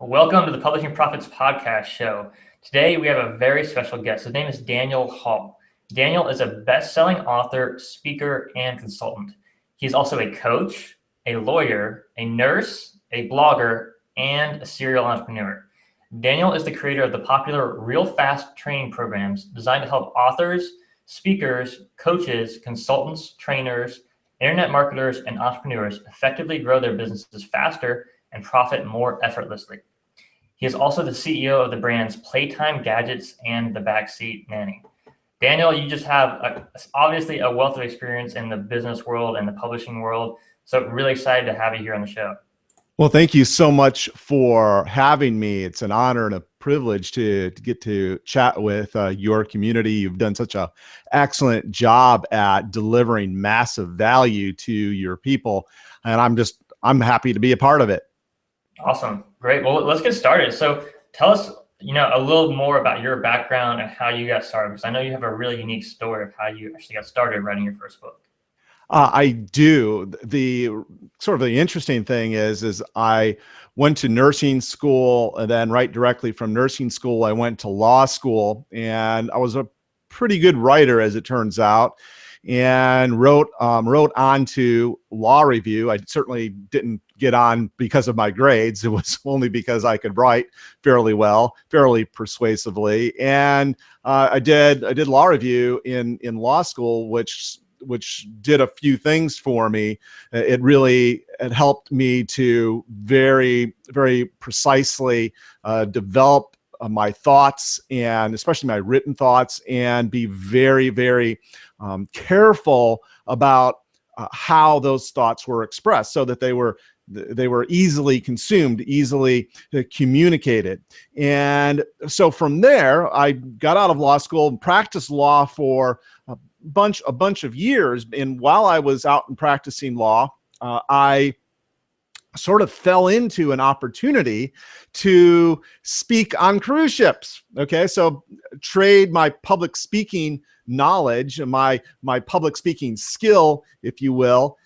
Welcome to the Publishing Profits Podcast show. Today we have a very special guest. His name is Daniel Hall. Daniel is a best-selling author, speaker, and consultant. He's also a coach, a lawyer, a nurse, a blogger, and a serial entrepreneur. Daniel is the creator of the popular Real Fast training programs designed to help authors, speakers, coaches, consultants, trainers, internet marketers, and entrepreneurs effectively grow their businesses faster and profit more effortlessly. He is also the CEO of the brands Playtime Gadgets and the Backseat Nanny. Daniel, you just have obviously a wealth of experience in the business world and the publishing world. So really excited to have you here on the show. Well, thank you so much for having me. It's an honor and a privilege to get to chat with your community. You've done such an excellent job at delivering massive value to your people, and I'm happy to be a part of it. Awesome. Great. Well, let's get started. So tell us, a little more about your background and how you got started, because I know you have a really unique story of how you actually got started writing your first book. I do. The interesting thing is I went to nursing school, and then right directly from nursing school, I went to law school, and I was a pretty good writer, as it turns out, and wrote on to Law Review. I certainly didn't get on because of my grades. It was only because I could write fairly well, fairly persuasively, and I did Law Review in law school, which did a few things for me. It helped me to very, very precisely develop my thoughts, and especially my written thoughts, and be very, very careful about how those thoughts were expressed, so that they were easily consumed, easily communicated. And so from there, I got out of law school and practiced law for a bunch of years. And while I was out and practicing law, I sort of fell into an opportunity to speak on cruise ships. Okay, so trade my public speaking knowledge, my public speaking skill, if you will,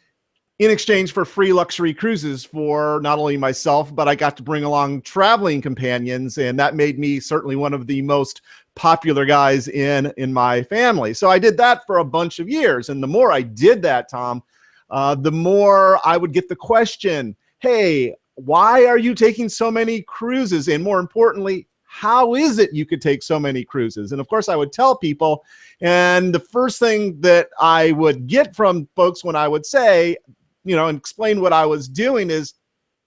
in exchange for free luxury cruises for not only myself, but I got to bring along traveling companions, and that made me certainly one of the most popular guys in my family. So I did that for a bunch of years, and the more I did that, Tom, the more I would get the question, hey, why are you taking so many cruises? And more importantly, how is it you could take so many cruises? And of course, I would tell people, and the first thing that I would get from folks when I would say, and explain what I was doing is,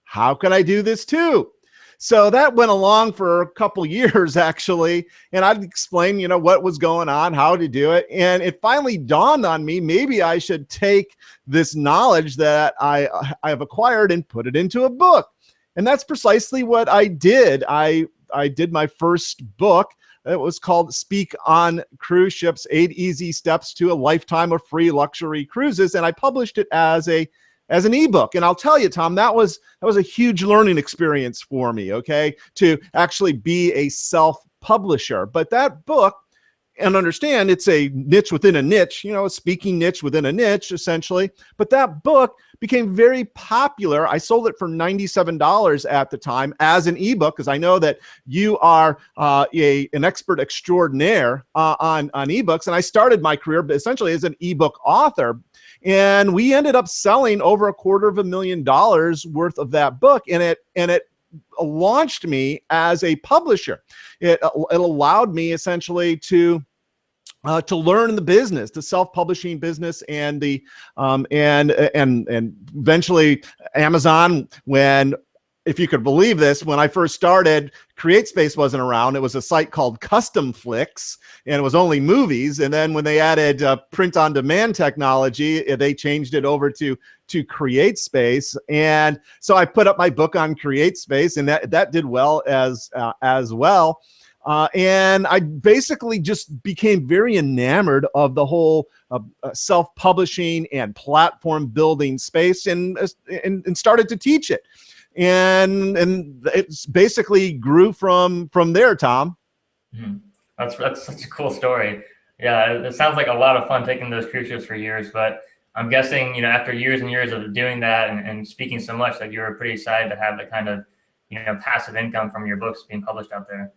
how can I do this too? So that went along for a couple years, actually, and I'd explain, what was going on, how to do it. And it finally dawned on me, maybe I should take this knowledge that I've acquired and put it into a book. And that's precisely what I did. I did my first book. It was called Speak on Cruise Ships, 8 Easy Steps to a Lifetime of Free Luxury Cruises. And I published it as an ebook. And I'll tell you, Tom, that was a huge learning experience for me, okay, to actually be a self-publisher. But that book, and understand, it's a niche within a niche, a speaking niche within a niche, essentially. But that book became very popular. I sold it for $97 at the time as an ebook, because I know that you are an expert extraordinaire on ebooks. And I started my career essentially as an ebook author. And we ended up selling over $250,000 worth of that book, and it launched me as a publisher. It allowed me essentially to learn the business, the self-publishing business, and the and eventually Amazon. If you could believe this, when I first started, CreateSpace wasn't around. It was a site called Custom Flicks, and it was only movies. And then when they added print-on-demand technology, they changed it over to CreateSpace. And so I put up my book on CreateSpace, and that did well as well. And I basically just became very enamored of the whole self-publishing and platform building space, and started to teach it. And it's basically grew from there, Tom. That's such a cool story. Yeah, it sounds like a lot of fun taking those cruise ships for years, but I'm guessing, after years and years of doing that and speaking so much, that you were pretty excited to have the kind of passive income from your books being published out there.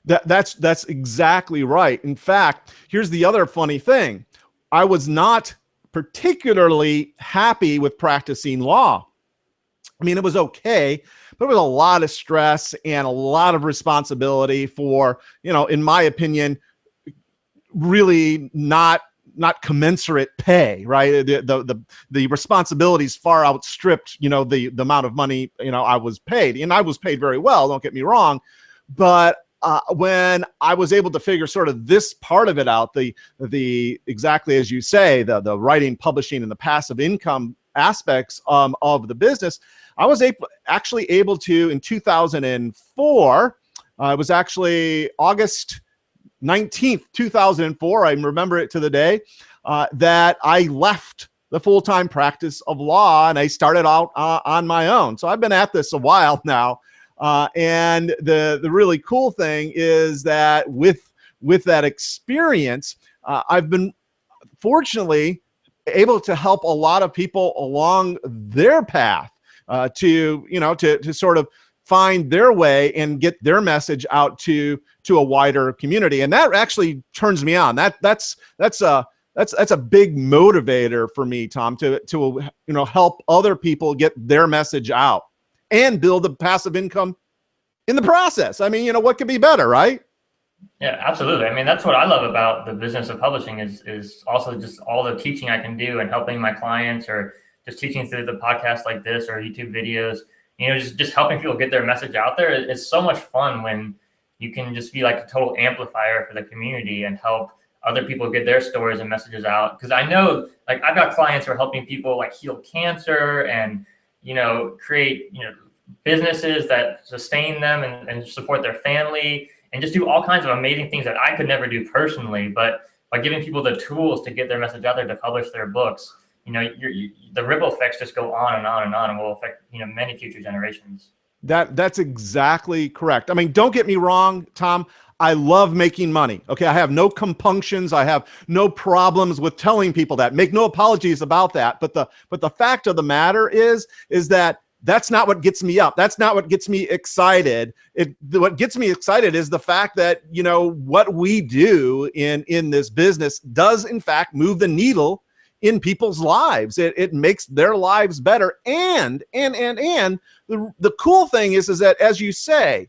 That's exactly right. In fact, here's the other funny thing. I was not particularly happy with practicing law. I mean, it was okay, but it was a lot of stress and a lot of responsibility for, in my opinion, really not commensurate pay, right? The responsibilities far outstripped, the amount of money, I was paid, and I was paid very well, don't get me wrong. But when I was able to figure sort of this part of it out, the exactly as you say, the writing, publishing, and the passive income aspects of the business, I was actually able to, in 2004, it was actually August 19th, 2004, I remember it to the day, that I left the full-time practice of law and I started out on my own. So I've been at this a while now. And the really cool thing is that with that experience, I've been fortunately able to help a lot of people along their path to sort of find their way and get their message out to a wider community. And that actually turns me on. That's a big motivator for me, Tom, to help other people get their message out and build a passive income in the process. I mean, what could be better, right? Yeah, absolutely. I mean, that's what I love about the business of publishing is also just all the teaching I can do and helping my clients, or just teaching through the podcast like this or YouTube videos, just helping people get their message out there. It's so much fun when you can just be like a total amplifier for the community and help other people get their stories and messages out. Because I know, like, I've got clients who are helping people like heal cancer and, create, businesses that sustain them and support their family, and just do all kinds of amazing things that I could never do personally. But by giving people the tools to get their message out there, to publish their books, the ripple effects just go on and on and on, and will affect, many future generations. That's exactly correct. I mean, don't get me wrong, Tom. I love making money. Okay. I have no compunctions. I have no problems with telling people that. Make no apologies about that. But the fact of the matter is that that's not what gets me up. That's not what gets me excited. What gets me excited is the fact that, what we do in this business does in fact move the needle in people's lives. It makes their lives better. And the cool thing is that, as you say,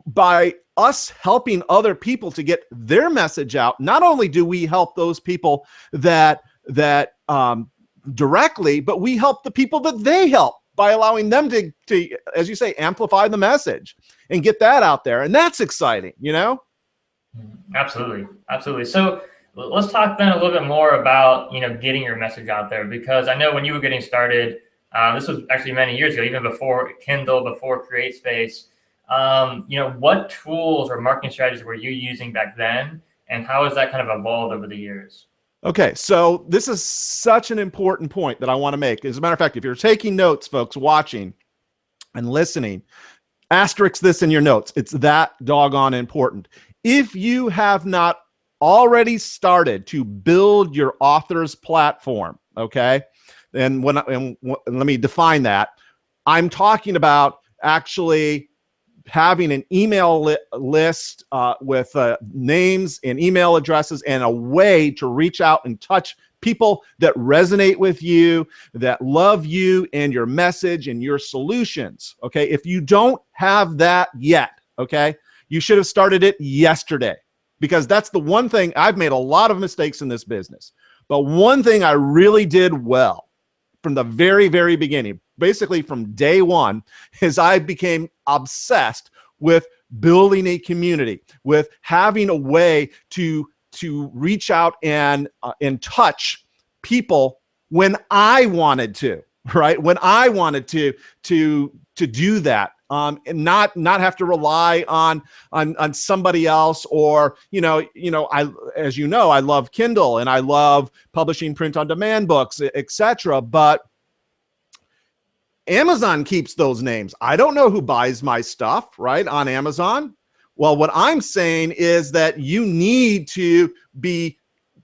by us helping other people to get their message out, not only do we help those people that directly, but we help the people that they help by allowing them to, as you say, amplify the message and get that out there. And that's exciting, Absolutely. Absolutely. So let's talk then a little bit more about, getting your message out there, because I know when you were getting started, this was actually many years ago, even before Kindle, before CreateSpace, what tools or marketing strategies were you using back then, and how has that kind of evolved over the years? Okay, so this is such an important point that I want to make. As a matter of fact, if you're taking notes, folks, watching and listening, asterisk this in your notes. It's that doggone important. If you have not already started to build your author's platform, okay, and let me define that. I'm talking about actually having an email list with names and email addresses and a way to reach out and touch people that resonate with you, that love you and your message and your solutions. Okay. If you don't have that yet, okay, you should have started it yesterday, because that's the one thing. I've made a lot of mistakes in this business, but one thing I really did well from the very, very beginning, basically from day one, is I became obsessed with building a community, with having a way to reach out and touch people when I wanted to, right? When I wanted to do that, and not have to rely on somebody else, or as you know, I love Kindle and I love publishing print on demand books, etc. But Amazon keeps those names. I don't know who buys my stuff, right, on Amazon. Well, what I'm saying is that you need to be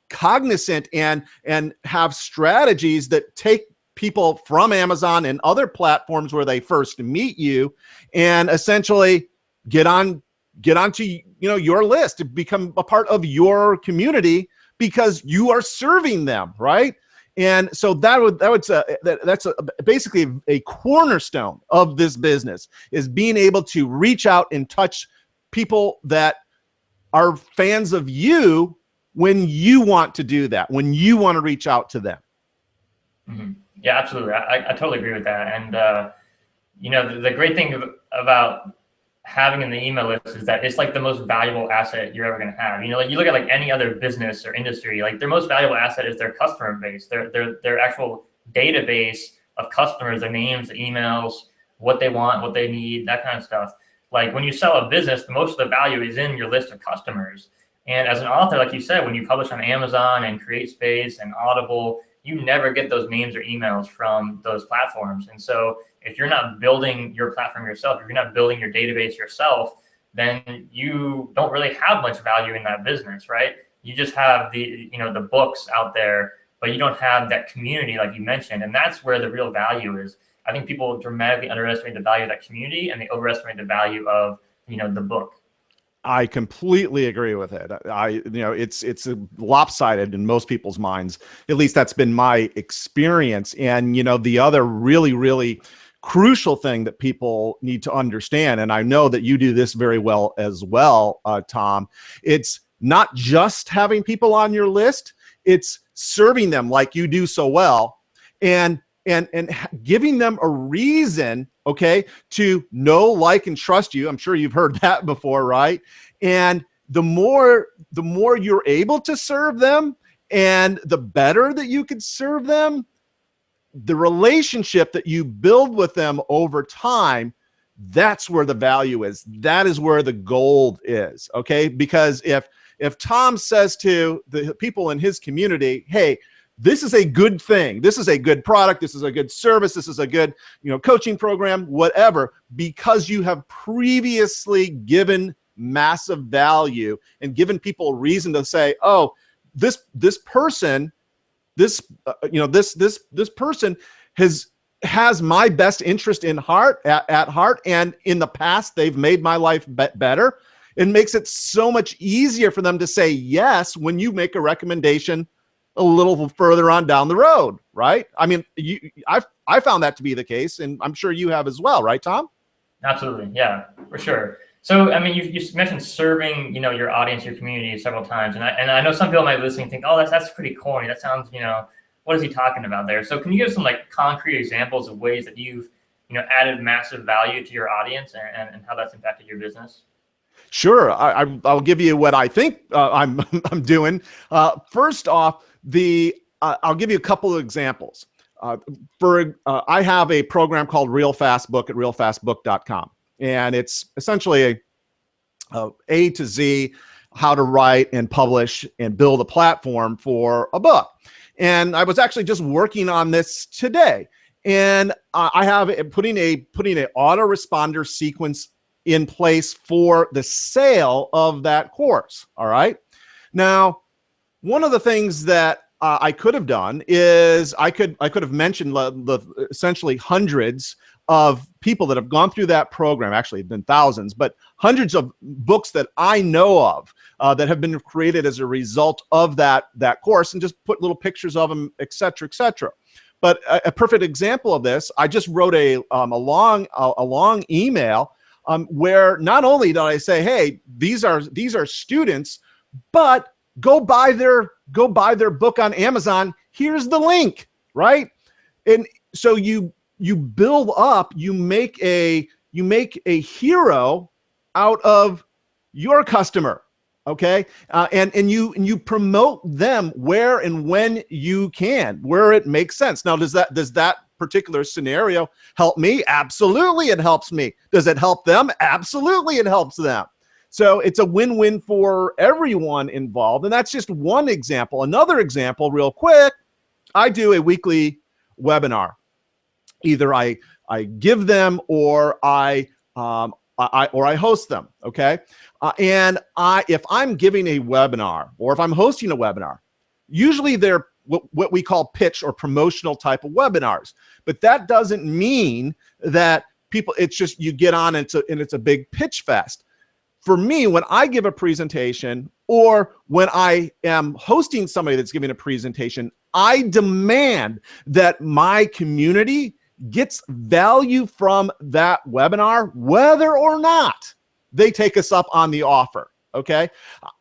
cognizant and have strategies that take people from Amazon and other platforms where they first meet you, and essentially get onto your list to become a part of your community because you are serving them, right? And so that's basically a cornerstone of this business, is being able to reach out and touch people that are fans of you when you want to do that, when you want to reach out to them. Mm-hmm. Yeah, absolutely. I totally agree with that. And, the great thing about having in the email list is that it's like the most valuable asset you're ever going to have. Like you look at like any other business or industry, like their most valuable asset is their customer base, their actual database of customers, their names, their emails, what they want, what they need, that kind of stuff. Like when you sell a business, most of the value is in your list of customers. And as an author, like you said, when you publish on Amazon and CreateSpace and Audible, you never get those names or emails from those platforms. And so if you're not building your platform yourself, if you're not building your database yourself, then you don't really have much value in that business, right? You just have the books out there, but you don't have that community like you mentioned. And that's where the real value is. I think people dramatically underestimate the value of that community, and they overestimate the value of, the book. I completely agree with it. It's lopsided in most people's minds. At least that's been my experience. And, the other really, really crucial thing that people need to understand, and I know that you do this very well as well, Tom, it's not just having people on your list, it's serving them like you do so well, and giving them a reason, okay, to know, like, and trust you. I'm sure you've heard that before, right? And the more you're able to serve them, and the better that you can serve them, the relationship that you build with them over time, that's where the value is. That is where the gold is, okay? Because if Tom says to the people in his community, hey, this is a good thing, this is a good product, this is a good service, this is a good coaching program, whatever, because you have previously given massive value and given people a reason to say, oh, this person has my best interest at heart, and in the past they've made my life better. It makes it so much easier for them to say yes when you make a recommendation a little further on down the road, right? I mean, I found that to be the case, and I'm sure you have as well, right, Tom? Absolutely, yeah, for sure. So, I mean, you mentioned serving, your audience, your community several times, and I know some people might be listening and think, oh, that's pretty corny. That sounds, what is he talking about there? So, can you give some like concrete examples of ways that you've, added massive value to your audience and how that's impacted your business? Sure, I'll give you what I think I'm doing. First off, I'll give you a couple of examples. I have a program called Real Fast Book at realfastbook.com. And it's essentially A to Z, how to write and publish and build a platform for a book. And I was actually just working on this today. And I have putting a autoresponder sequence in place for the sale of that course. All right. Now, one of the things that I could have done is I could have mentioned the essentially hundreds of people that have gone through that program. Actually, it's been thousands, but hundreds of books that I know of that have been created as a result of that course, and just put little pictures of them, et cetera, et cetera. But a perfect example of this, I just wrote a long email where not only did I say, hey, these are students, but go buy their book on Amazon. Here's the link, right? And so you build up, you make a hero out of your customer, okay? And you promote them where and when you can, where it makes sense. Now, does that particular scenario help me? Absolutely, it helps me. Does it help them? Absolutely, it helps them. So it's a win-win for everyone involved. And that's just one example. Another example, real quick, I do a weekly webinar. Either I give them or I host them, okay? And if I'm giving a webinar or if I'm hosting a webinar, usually they're what we call pitch or promotional type of webinars. But that doesn't mean that people, it's just you get on and it's a big pitch fest. For me, when I give a presentation or when I am hosting somebody that's giving a presentation, I demand that my community gets value from that webinar, whether or not they take us up on the offer. Okay.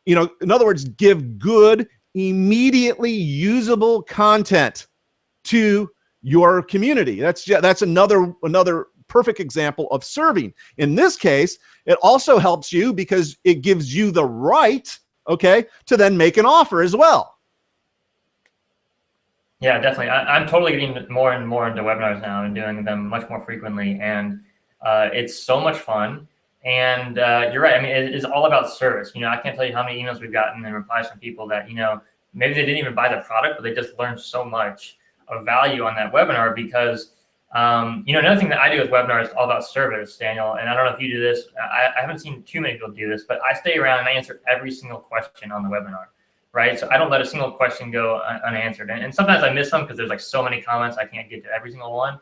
In other words, give good, immediately usable content to your community. That's another perfect example of serving. In this case, it also helps you because it gives you the right, okay, to then make an offer as well. Yeah, definitely. I'm totally getting more and more into webinars now and doing them much more frequently. And it's so much fun. And you're right. I mean, it's all about service. I can't tell you how many emails we've gotten and replies from people that, maybe they didn't even buy the product, but they just learned so much of value on that webinar because, another thing that I do with webinars is all about service, Daniel. And I don't know if you do this. I haven't seen too many people do this, but I stay around and I answer every single question on the webinar. Right. So I don't let a single question go unanswered. And sometimes I miss them because there's like so many comments. I can't get to every single one.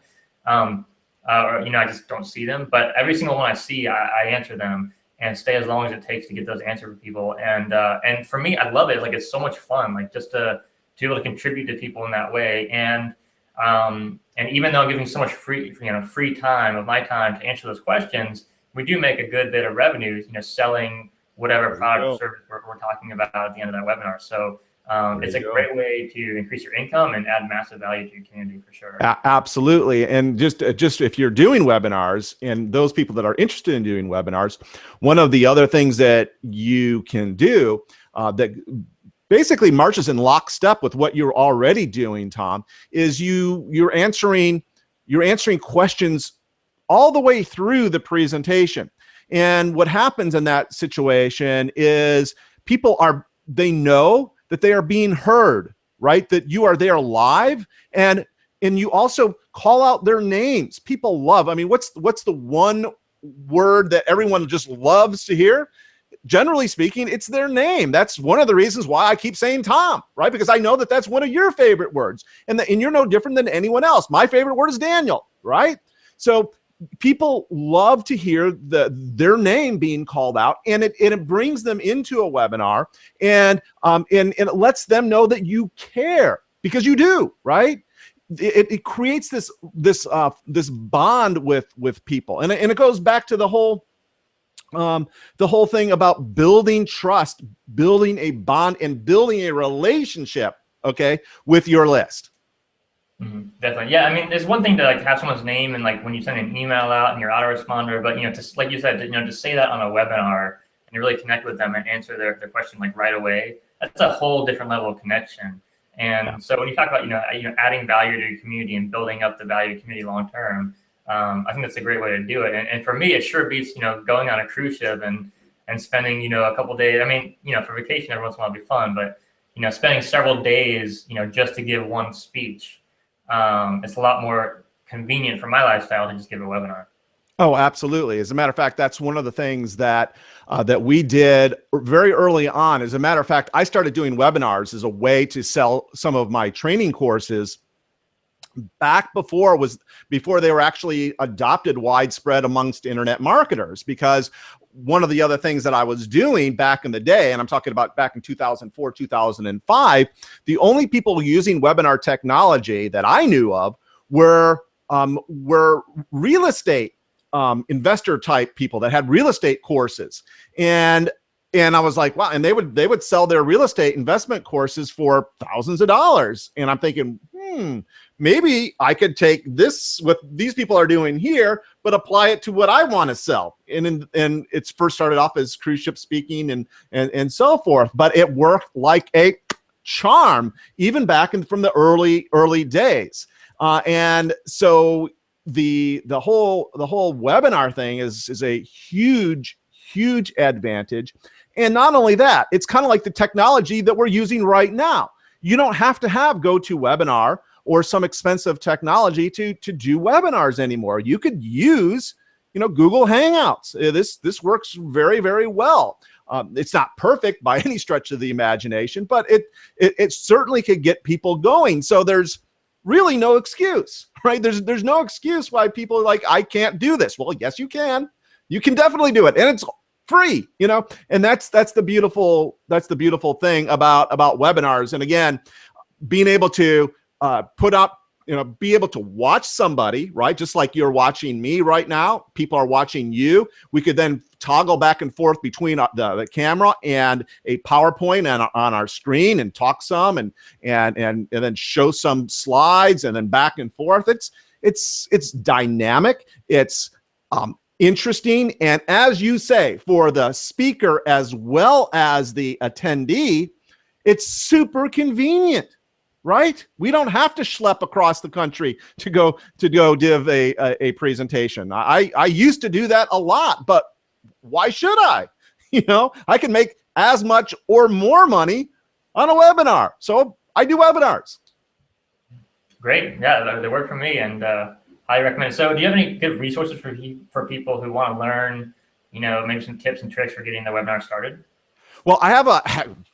Or, I just don't see them. But every single one I see, I answer them and stay as long as it takes to get those answered for people. And for me, I love it. Like, it's so much fun, like just to be able to contribute to people in that way. And even though I'm giving so much free time of my time to answer those questions, we do make a good bit of revenue, selling whatever product or service we're talking about at the end of that webinar. So it's a great way to increase your income and add massive value to your community for sure. Absolutely. And just if you're doing webinars and those people that are interested in doing webinars, one of the other things that you can do that basically marches in lockstep with what you're already doing, Tom, is you're answering questions all the way through the presentation. And what happens in that situation is they know that they are being heard, right? That you are there live, and you also call out their names. People love, I mean, what's the one word that everyone just loves to hear? Generally speaking, it's their name. That's one of the reasons why I keep saying Tom, right? Because I know that that's one of your favorite words, and you're no different than anyone else. My favorite word is Daniel, right? So people love to hear their name being called out, and it brings them into a webinar, and it lets them know that you care, because you do, right? It creates this bond with people, and it goes back to the whole thing about building trust, building a bond, and building a relationship, okay, with your list. Definitely. Yeah. I mean, there's one thing to like have someone's name and like when you send an email out and your autoresponder, but just like you said, to say that on a webinar and to really connect with them and answer their question like right away, that's a whole different level of connection. And so when you talk about, adding value to your community and building up the value of your community long term, I think that's a great way to do it. And for me, it sure beats, going on a cruise ship and spending, a couple of days. I mean, for vacation, every once in a while it'll be fun, but, spending several days, just to give one speech. It's a lot more convenient for my lifestyle to just give a webinar. Oh, absolutely. As a matter of fact, that's one of the things that we did very early on. As a matter of fact, I started doing webinars as a way to sell some of my training courses back before they were actually adopted widespread amongst internet marketers. Because one of the other things that I was doing back in the day, and I'm talking about back in 2004, 2005, the only people using webinar technology that I knew of were real estate investor type people that had real estate courses. And I was like, wow. And they would sell their real estate investment courses for thousands of dollars. And I'm thinking, maybe I could take this, what these people are doing here, but apply it to what I want to sell. And it's first started off as cruise ship speaking and so forth, but it worked like a charm, even back from the early days. And so the whole webinar thing is a huge advantage. And not only that, it's kind of like the technology that we're using right now. You don't have to have GoToWebinar or some expensive technology to do webinars anymore. You could use, Google Hangouts. This works very, very well. It's not perfect by any stretch of the imagination, but it certainly could get people going. So there's really no excuse, right? There's no excuse why people are like, I can't do this. Well, yes, you can. You can definitely do it, and it's free, and that's the beautiful thing about webinars. And again, being able to put up, be able to watch somebody, right? Just like you're watching me right now, people are watching you. We could then toggle back and forth between the camera and a PowerPoint on our screen, and talk some and then show some slides, and then back and forth. It's dynamic. It's interesting. And as you say, for the speaker as well as the attendee, it's super convenient, right? We don't have to schlep across the country to go give a presentation. I used to do that a lot, but why should I? I can make as much or more money on a webinar. So I do webinars. Great. Yeah, they work for me, and I recommend it. So do you have any good resources for people who want to learn, maybe some tips and tricks for getting the webinar started? Well, I have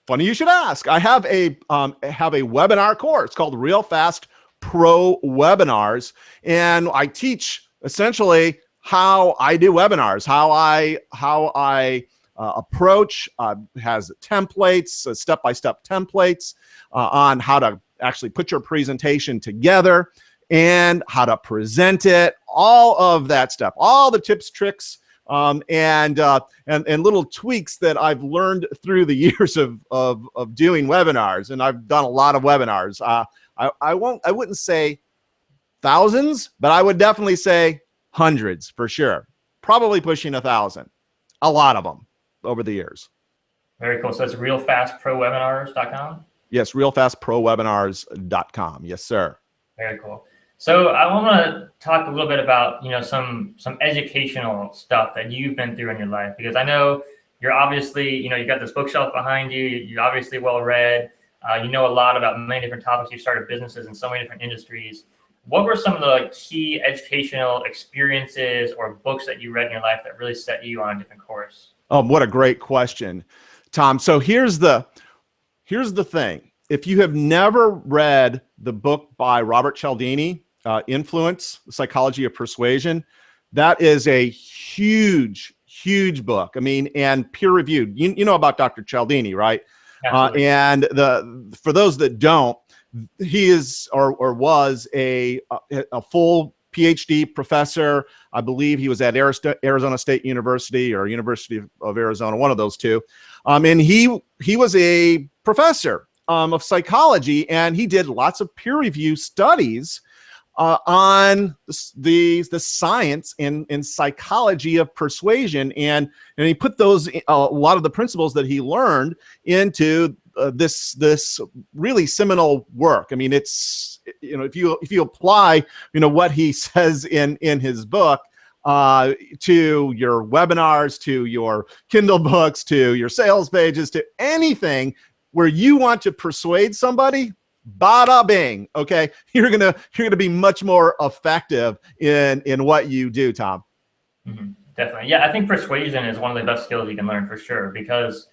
funny you should ask. I have a webinar course called Real Fast Pro Webinars, and I teach essentially how I do webinars, how I approach, has templates, step-by-step templates on how to actually put your presentation together and how to present it, all of that stuff, all the tips, tricks, and little tweaks that I've learned through the years of doing webinars. And I've done a lot of webinars. I wouldn't say thousands, but I would definitely say hundreds for sure. Probably pushing 1,000. A lot of them over the years. Very cool. So it's realfastprowebinars.com? Yes, realfastprowebinars.com. Yes, sir. Very cool. So I want to talk a little bit about, some educational stuff that you've been through in your life, because I know you're obviously, you got this bookshelf behind you. You're obviously well read. You know a lot about many different topics. You started businesses in so many different industries. What were some of the key educational experiences or books that you read in your life that really set you on a different course? What a great question, Tom. So here's the thing. If you have never read the book by Robert Cialdini, Influence, The Psychology of Persuasion, that is a huge book. I mean, and peer-reviewed. You know about Dr. Cialdini, right? And for those that don't, he is or was a full PhD professor. I believe he was at Arizona State University or University of Arizona, one of those two. And he was a professor of psychology, and he did lots of peer review studies on the science and psychology of persuasion, and he put those a lot of the principles that he learned into this really seminal work. I mean, it's if you apply what he says in his book to your webinars, to your Kindle books, to your sales pages, to anything where you want to persuade somebody, bada bing, okay, you're gonna be much more effective in what you do, Tom. Mm-hmm. Definitely, yeah. I think persuasion is one of the best skills you can learn for sure, because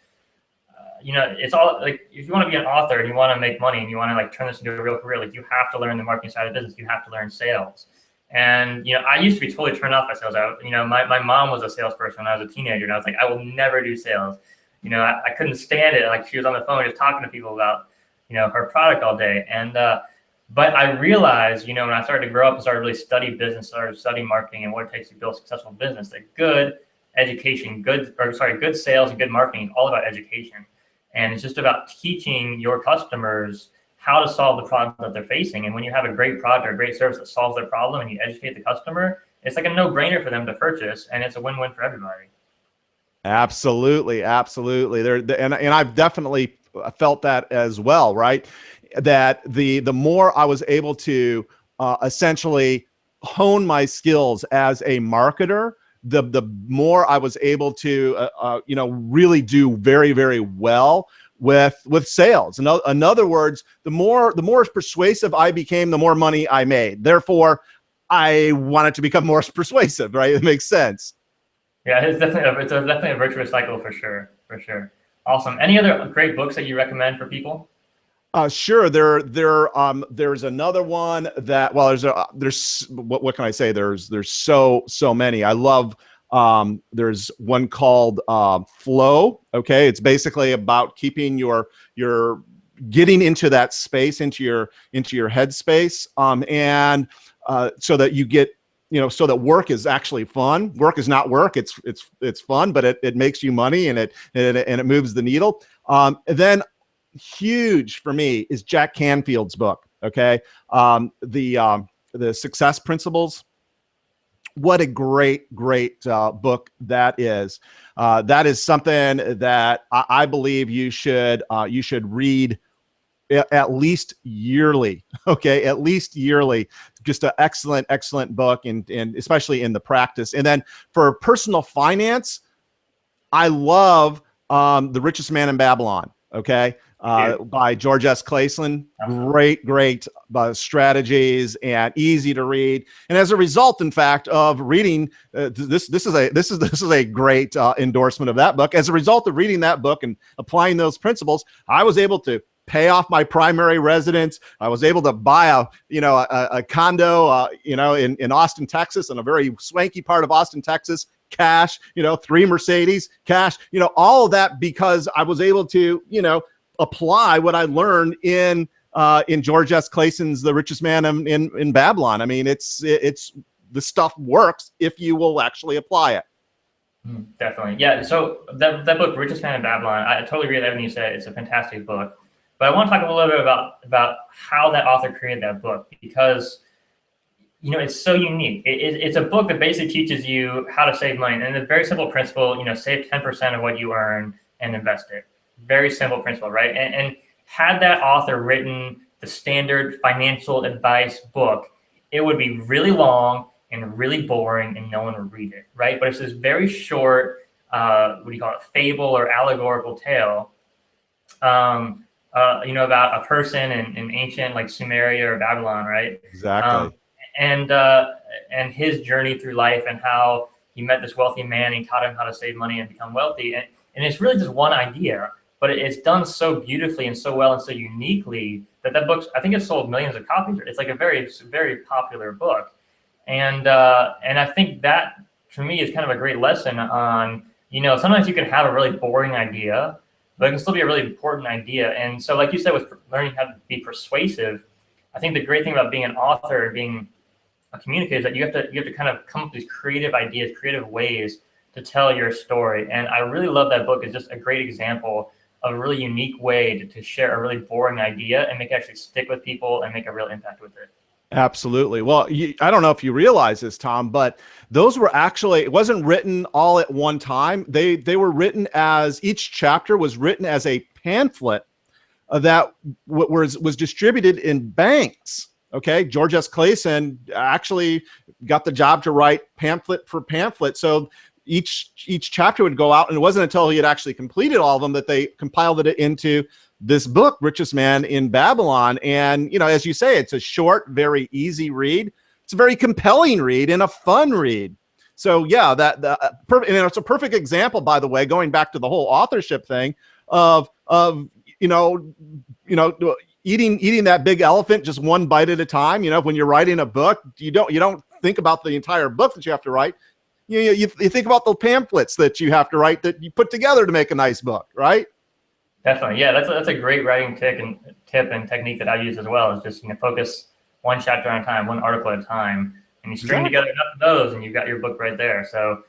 it's all like, if you want to be an author and you want to make money and you want to like turn this into a real career, like you have to learn the marketing side of business. You have to learn sales. And I used to be totally turned off by sales. My mom was a salesperson when I was a teenager, and I was like, I will never do sales. I couldn't stand it. Like, she was on the phone just talking to people about her product all day. And but I realized, when I started to grow up and started to really study business, started studying marketing and what it takes to build a successful business, that good education, good sales and good marketing is all about education. And it's just about teaching your customers how to solve the problem that they're facing. And when you have a great product or a great service that solves their problem and you educate the customer, it's like a no-brainer for them to purchase, and it's a win-win for everybody. Absolutely. And I've definitely felt that as well, right? That the more I was able to essentially hone my skills as a marketer, the more I was able to really do very, very well with sales. In other words, the more persuasive I became, the more money I made. Therefore, I wanted to become more persuasive, right? It makes sense. Yeah, it's definitely a virtuous cycle for sure, for sure. Awesome. Any other great books that you recommend for people? Sure. There's another one that, well, there's what can I say? There's so many. I love, there's one called, Flow. Okay. It's basically about keeping your getting into that space, into your head space. So that you get, so that work is actually fun. Work is not work. It's fun, but it makes you money, and it moves the needle. And then huge for me is Jack Canfield's book. Okay. The Success Principles. What a great book that is. That is something that I believe you should read at least yearly. Okay. At least yearly. Just an excellent book, and especially in the practice. And then for personal finance, I love, The Richest Man in Babylon. Okay. By George S. Clason. Great strategies, and easy to read. And as a result, in fact, of reading, this is a great endorsement of that book. As a result of reading that book and applying those principles, I was able to pay off my primary residence. I was able to buy a condo, in Austin, Texas, in a very swanky part of Austin, Texas, cash, 3 Mercedes, cash, all of that because I was able to, apply what I learned in George S. Clason's The Richest Man in Babylon. I mean, it's the stuff works if you will actually apply it. Definitely. Yeah. So that book, Richest Man in Babylon, I totally agree with everything you said. It's a fantastic book. But I want to talk a little bit about how that author created that book, because it's so unique. It's a book that basically teaches you how to save money, and a very simple principle. Save 10% of what you earn and invest it. Very simple principle, right? And had that author written the standard financial advice book, it would be really long and really boring, and no one would read it, right? But it's this very short, what do you call it, fable or allegorical tale. About a person in ancient like Sumeria or Babylon, right? Exactly. And his journey through life, and how he met this wealthy man. He taught him how to save money and become wealthy. And it's really just one idea, but it's done so beautifully and so well and so uniquely that book, I think, it sold millions of copies. It's like a very, very popular book. And I think that, for me, is kind of a great lesson on, sometimes you can have a really boring idea, but it can still be a really important idea. And so, like you said, with learning how to be persuasive, I think the great thing about being an author and being a communicator is that you have to kind of come up with these creative ideas, creative ways to tell your story. And I really love that book. It's just a great example of a really unique way to share a really boring idea and make it actually stick with people and make a real impact with it. Absolutely. Well, I don't know if you realize this, Tom, but those were actually, it wasn't written all at one time. They were written as, each chapter was written as a pamphlet that was distributed in banks. Okay. George S. Clason actually got the job to write pamphlet for pamphlet. So each chapter would go out, and it wasn't until he had actually completed all of them that they compiled it into this book, Richest Man in Babylon. And, as you say, it's a short, very easy read. It's a very compelling read and a fun read. So yeah, and it's a perfect example, by the way, going back to the whole authorship thing of eating that big elephant just one bite at a time. When you're writing a book, you don't think about the entire book that you have to write. You think about the pamphlets that you have to write that you put together to make a nice book, right? Definitely. Yeah, that's a great writing tip and technique that I use as well, is just focus one chapter at a time, one article at a time, and you string together enough of those, and you've got your book right there. So,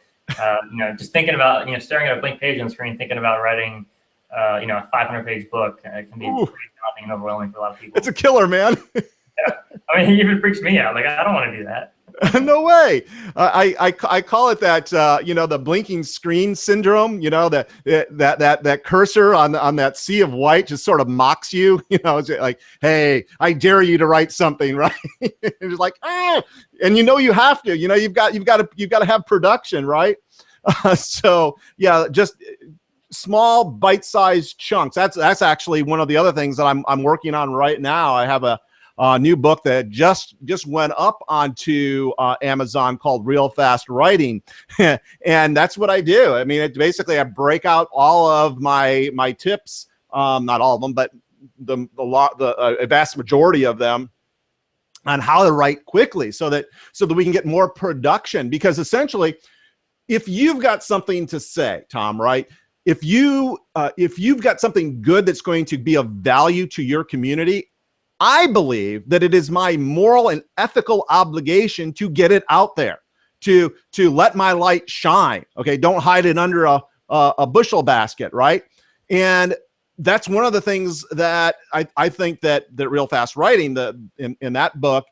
just thinking about, staring at a blank page on the screen, thinking about writing, a 500-page book, it can be pretty daunting and overwhelming for a lot of people. It's a killer, man. Yeah. I mean, it even freaks me out. Like, I don't want to do that. No way. I call it that, the blinking screen syndrome, that cursor on that sea of white just sort of mocks you, it's like, hey, I dare you to write something, right? It's like, and you have to, you've got to have production, right? So yeah, just small bite-sized chunks. That's actually one of the other things that I'm working on right now. I have a new book that just went up onto Amazon called Real Fast Writing. And that's what I do. I mean, basically I break out all of my tips, not all of them, but a vast majority of them, on how to write quickly so that we can get more production. Because essentially, if you've got something to say, Tom, right? If you've got something good that's going to be of value to your community, I believe that it is my moral and ethical obligation to get it out there, to let my light shine. Okay, don't hide it under a bushel basket, right? And that's one of the things that I think that Real Fast Writing, in that book,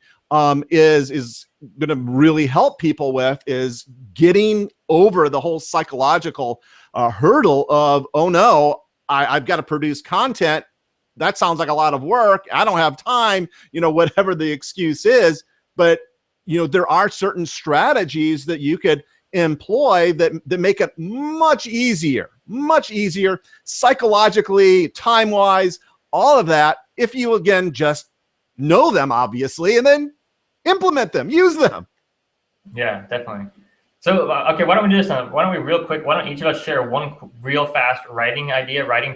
is going to really help people with, is getting over the whole psychological hurdle of, oh no, I've got to produce content. That sounds like a lot of work. I don't have time, whatever the excuse is. But, there are certain strategies that you could employ that make it much easier psychologically, time-wise, all of that, if you, again, just know them, obviously, and then implement them, use them. Yeah, definitely. So, okay, why don't we do this? Why don't we real quick, why don't each of us share one real fast writing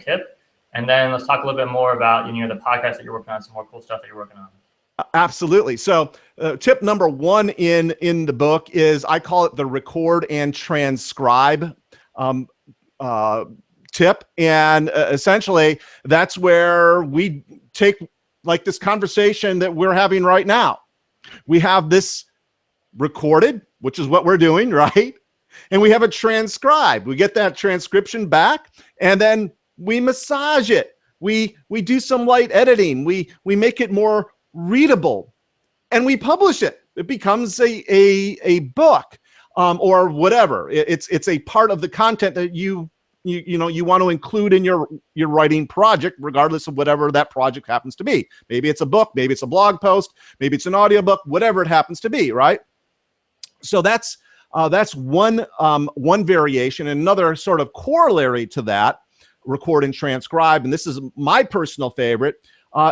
tip, and then let's talk a little bit more about, the podcast that you're working on, some more cool stuff that you're working on. Absolutely. So tip number one in the book is, I call it the record and transcribe tip. And essentially that's where we take, like, this conversation that we're having right now. We have this recorded, which is what we're doing, right? And we have it transcribed. We get that transcription back, and then we massage it. We do some light editing. We make it more readable, and we publish it. It becomes a book, or whatever. It's a part of the content that you want to include in your writing project, regardless of whatever that project happens to be. Maybe it's a book, maybe it's a blog post, maybe it's an audiobook, whatever it happens to be, right? So that's one variation. And another sort of corollary to that, record and transcribe, and this is my personal favorite.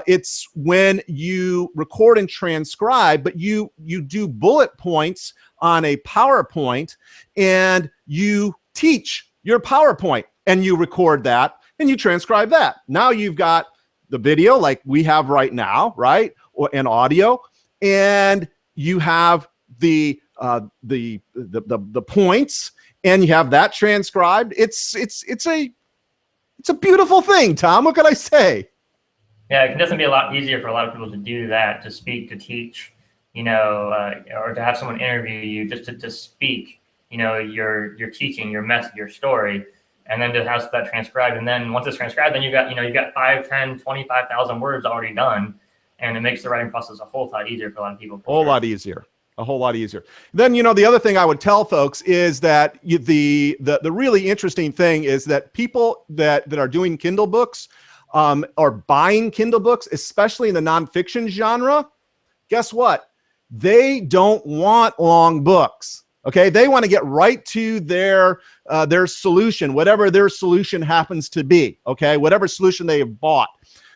It's when you record and transcribe, but you do bullet points on a PowerPoint, and you teach your PowerPoint, and you record that and you transcribe that. Now you've got the video like we have right now, right? And audio, and you have the points, and you have that transcribed. It's a beautiful thing, Tom. What can I say? Yeah, it can definitely be a lot easier for a lot of people to do that, to speak, to teach, or to have someone interview you, just to speak, your teaching, your message, your story, and then to have that transcribed. And then once it's transcribed, then you got 5, 10, 25,000 words already done, and it makes the writing process a whole lot easier for a lot of people. A whole lot easier. Then, the other thing I would tell folks is that the really interesting thing is that people that are doing Kindle books, or buying Kindle books, especially in the nonfiction genre, guess what? They don't want long books. Okay, they want to get right to their solution, whatever their solution happens to be. Okay, whatever solution they have bought.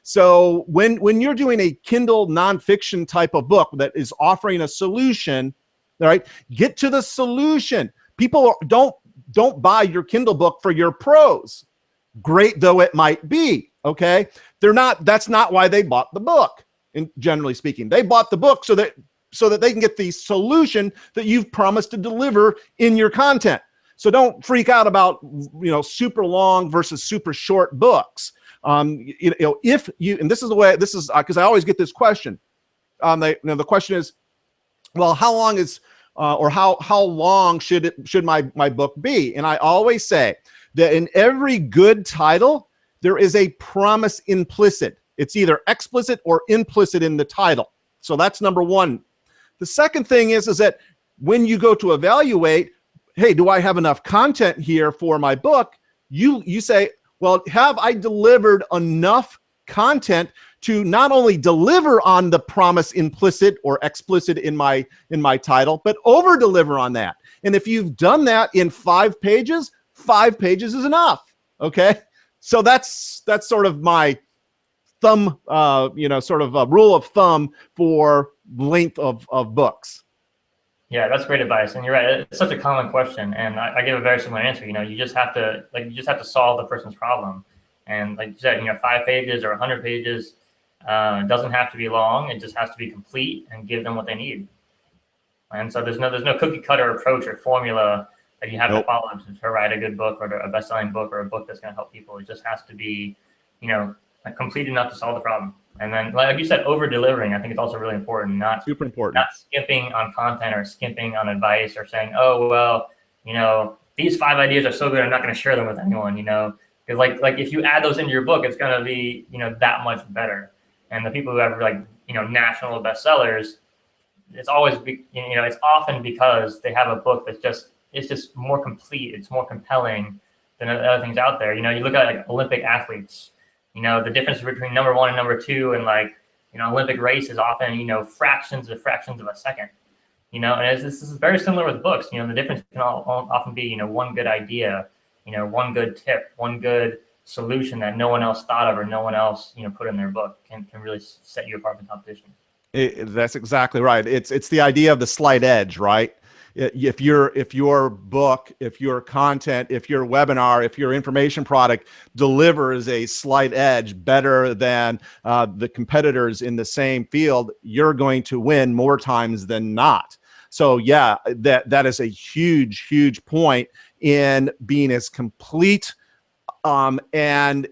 So when you're doing a Kindle nonfiction type of book that is offering a solution, all right, get to the solution. People don't buy your Kindle book for your prose, great though it might be. Okay, that's not why they bought the book. And generally speaking, they bought the book so that they can get the solution that you've promised to deliver in your content. So don't freak out about super long versus super short books. If you, and this is because I always get this question. The question is, well, how long is or how long should my book be? And I always say that in every good title, there is a promise implicit. It's either explicit or implicit in the title. So that's number one. The second thing is that when you go to evaluate, hey, do I have enough content here for my book? You say, well, have I delivered enough content to not only deliver on the promise implicit or explicit in my title, but over deliver on that? And if you've done that in 5 pages, 5 pages is enough. Okay. So that's sort of my thumb, sort of a rule of thumb for length of books. Yeah, that's great advice. And you're right. It's such a common question. And I give a very similar answer. You just have to solve the person's problem. And like you said, 5 pages or 100 pages, it doesn't have to be long. It just has to be complete and give them what they need. And so there's no cookie cutter approach or formula that you have to follow to write a good book or a best-selling book or a book that's going to help people. It just has to be, complete enough to solve the problem. And then, like you said, over delivering, I think it's also really important. Super important. Not skimping on content or skimping on advice or saying, oh, well, these 5 ideas are so good, I'm not going to share them with anyone, because like if you add those into your book, it's going to be, that much better. And the people who have national bestsellers, it's always, it's often because they have a book that's it's just more complete. It's more compelling than other things out there. You look at like Olympic athletes, the difference between number 1 and number 2 and Olympic race is often, fractions of a second, and this is very similar with books. The difference can often be, one good idea, one good tip, one good solution that no one else thought of or no one else, put in their book can really set you apart from competition. That's exactly right. It's the idea of the slight edge, right? If your book, if your content, if your webinar, if your information product delivers a slight edge better than the competitors in the same field, you're going to win more times than not. So yeah, that is a huge point in being as complete. And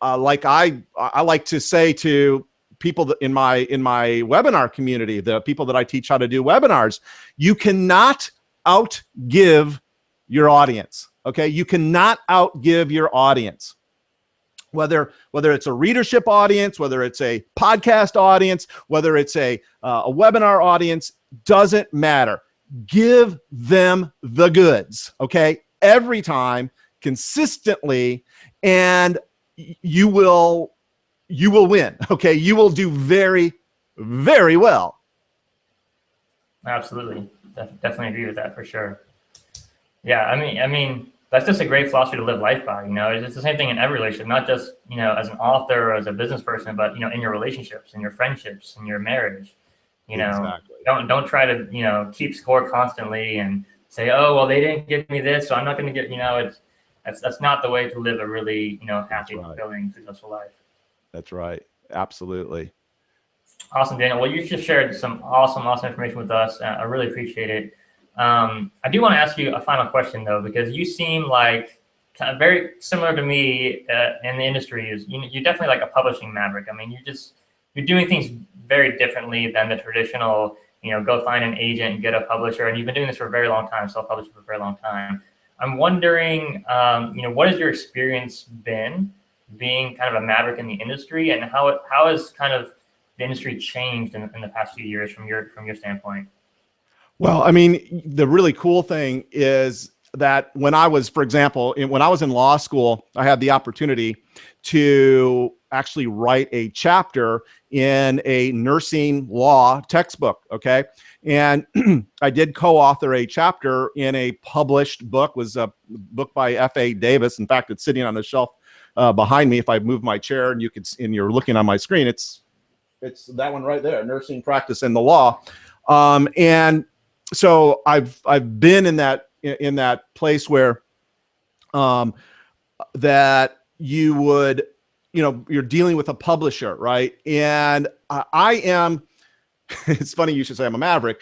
like I like to say to people that in my webinar community, the people that I teach how to do webinars, you cannot outgive your audience. Okay, you cannot outgive your audience. Whether it's a readership audience, whether it's a podcast audience, whether it's a webinar audience, doesn't matter. Give them the goods. Okay, every time, consistently, and you will win. Okay, you will do very, very well. Absolutely, definitely agree with that for sure. Yeah, I mean that's just a great philosophy to live life by. It's the same thing in every relationship, not just as an author or as a business person, but in your relationships, in your friendships, in your marriage. Exactly. Don't try to keep score constantly and say, oh well, they didn't give me this, so I'm not going to get. That's not the way to live a really happy, fulfilling, successful life. That's right. Absolutely. Awesome, Daniel. Well, you just shared some awesome information with us. I really appreciate it. I do want to ask you a final question, though, because you seem like kind of very similar to me in the industry. You're definitely like a publishing maverick. I mean, you're doing things very differently than the traditional, go find an agent and get a publisher. And you've been doing this for a very long time, self-publishing for a very long time. I'm wondering, what has your experience been being kind of a maverick in the industry, and how has kind of the industry changed in the past few years from your standpoint? Well, I mean, the really cool thing is that when I was, for example, when I was in law school, I had the opportunity to actually write a chapter in a nursing law textbook. Okay. And I did co-author a chapter in a published book, was a book by F.A. Davis. In fact, it's sitting on the shelf behind me. If I move my chair and you're looking on my screen, it's that one right there, Nursing Practice and the Law. And so I've been in that place where that you would, you're dealing with a publisher, right? And I am, it's funny you should say I'm a maverick,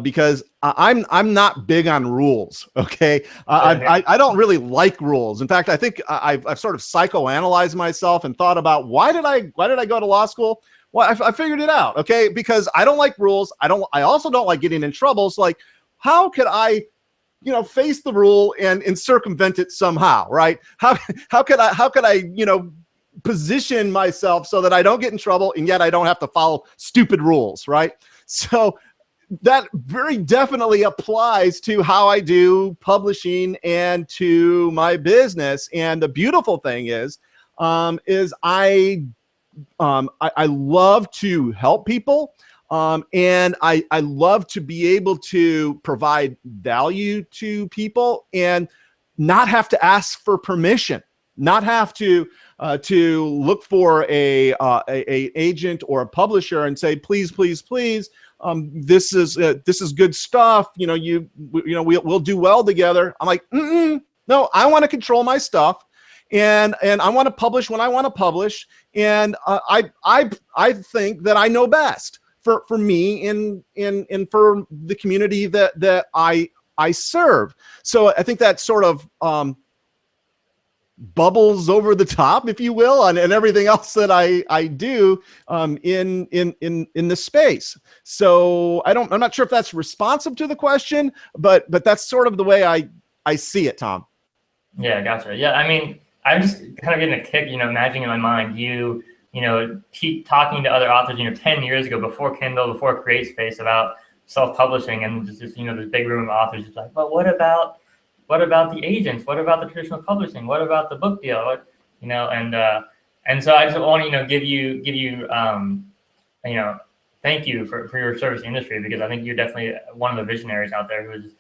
because I'm not big on rules. Okay, I don't really like rules. In fact, I think I've sort of psychoanalyzed myself and thought about why did I go to law school? Well, I figured it out. Okay, because I don't like rules. I also don't like getting in trouble. So like, how could I, face the rule and circumvent it somehow, right? How could I position myself so that I don't get in trouble and yet I don't have to follow stupid rules, right? So that very definitely applies to how I do publishing and to my business. And the beautiful thing is I love to help people. And I love to be able to provide value to people and not have to ask for permission. not have to look for a agent or a publisher and say, please, please, please, this is good stuff. We'll do well together. I'm like, no, I want to control my stuff, and I want to publish when I want to publish, and I think that I know best for me and for the community that I serve. So I think that sort of bubbles over the top, if you will, and everything else that I do in this space. So I'm not sure if that's responsive to the question, but that's sort of the way I see it, Tom. Yeah, gotcha. Yeah, I mean, I'm just kind of getting a kick, imagining in my mind keep talking to other authors, 10 years ago, before Kindle, before CreateSpace, about self-publishing, and just this big room of authors just like, well, what about the agents? What about the traditional publishing? What about the book deal? And so I just want to give you thank you for your service to the industry, because I think you're definitely one of the visionaries out there who's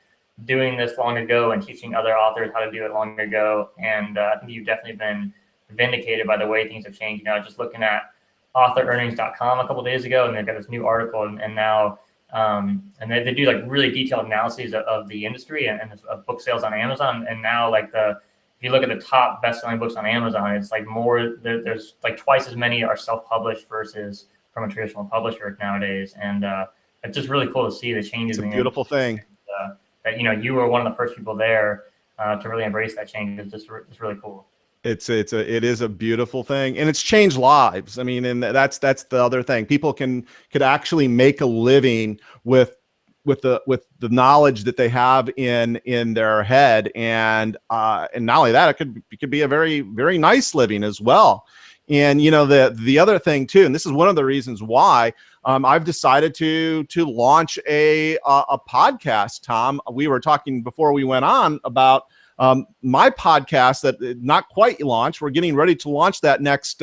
doing this long ago and teaching other authors how to do it long ago. And I think you've definitely been vindicated by the way things have changed. Just looking at author-earnings.com a couple of days ago, and they've got this new article, and now and they do like really detailed analyses of the industry and of book sales on Amazon. And now if you look at the top best-selling books on Amazon, it's like there's like twice as many are self-published versus from a traditional publisher nowadays. And it's just really cool to see the changes. It's a beautiful thing. That you were one of the first people there to really embrace that change. It's really cool. It is a beautiful thing, and it's changed lives. I mean, and that's the other thing. People could actually make a living with the knowledge that they have in their head, and not only that, it could be a very, very nice living as well. And the other thing too, and this is one of the reasons why I've decided to launch a podcast. Tom, we were talking before we went on about my podcast that not quite launched. We're getting ready to launch that next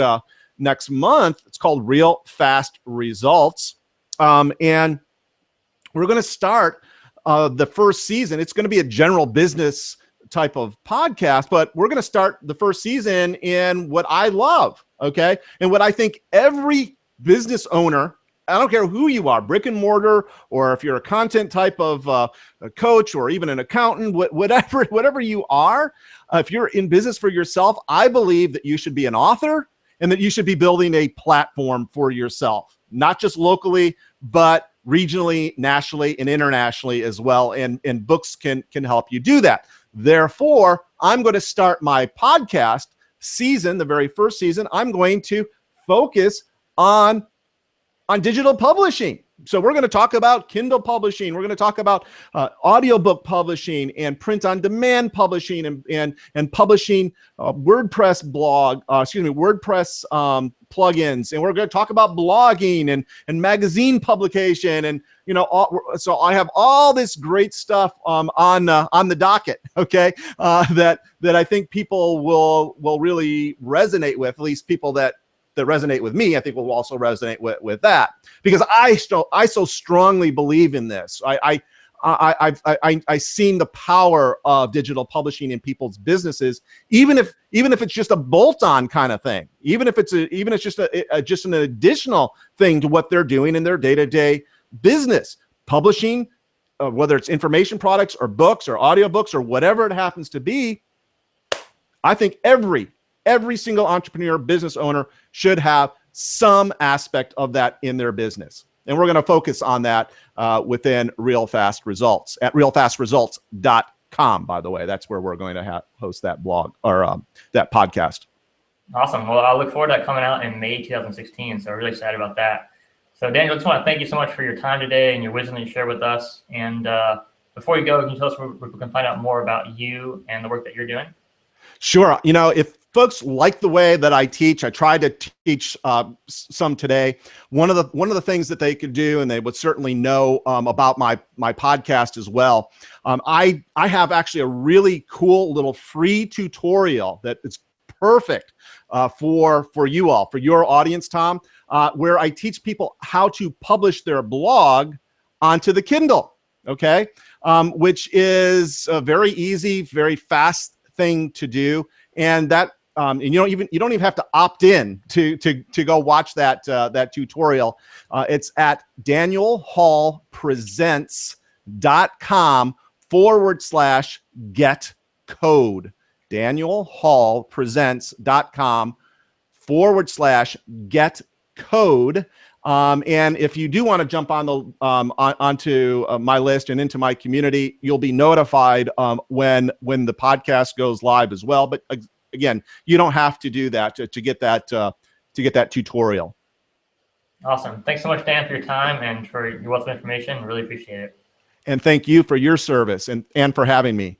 month. It's called Real Fast Results, and we're going to start the first season. It's going to be a general business type of podcast, but we're going to start the first season in what I love, okay, and what I think every business owner, I don't care who you are, brick and mortar, or if you're a content type of a coach, or even an accountant, whatever you are, if you're in business for yourself, I believe that you should be an author, and that you should be building a platform for yourself, not just locally, but regionally, nationally, and internationally as well. And books can help you do that. Therefore, I'm going to start my podcast season, the very first season. I'm going to focus on digital publishing. So we're going to talk about Kindle publishing. We're going to talk about audiobook publishing and print-on-demand publishing and publishing WordPress plugins. And we're going to talk about blogging and magazine publication. And so I have all this great stuff on the docket. Okay, that I think people will really resonate with. At least people that resonate with me, I think will also resonate with that, because I so strongly believe in this. I've seen the power of digital publishing in people's businesses, even if it's just a bolt-on kind of thing, even if it's just an additional thing to what they're doing in their day-to-day business. Publishing, whether it's information products or books or audiobooks or whatever it happens to be, I think every single entrepreneur, business owner should have some aspect of that in their business. And we're going to focus on that within Real Fast Results at realfastresults.com. By the way, that's where we're going to host that blog or that podcast. Awesome. Well, I look forward to that coming out in May 2016. So really excited about that. So Daniel, I just want to thank you so much for your time today and your wisdom that you share with us. And before you go, can you tell us where we can find out more about you and the work that you're doing? Sure. If folks like the way that I teach, I try to teach some today. One of the things that they could do, and they would certainly know about my podcast as well. I have actually a really cool little free tutorial that is perfect for you all, for your audience, Tom, where I teach people how to publish their blog onto the Kindle. Okay, which is a very easy, very fast thing to do, and that and you don't even have to opt in to go watch that that tutorial. It's at danielhallpresents.com/get code. danielhallpresents.com/get code. And if you do want to jump on the onto my list and into my community, you'll be notified when the podcast goes live as well. But again, you don't have to do that to get that tutorial. Awesome. Thanks so much, Dan, for your time and for your wealth of information. Really appreciate it. And thank you for your service and for having me.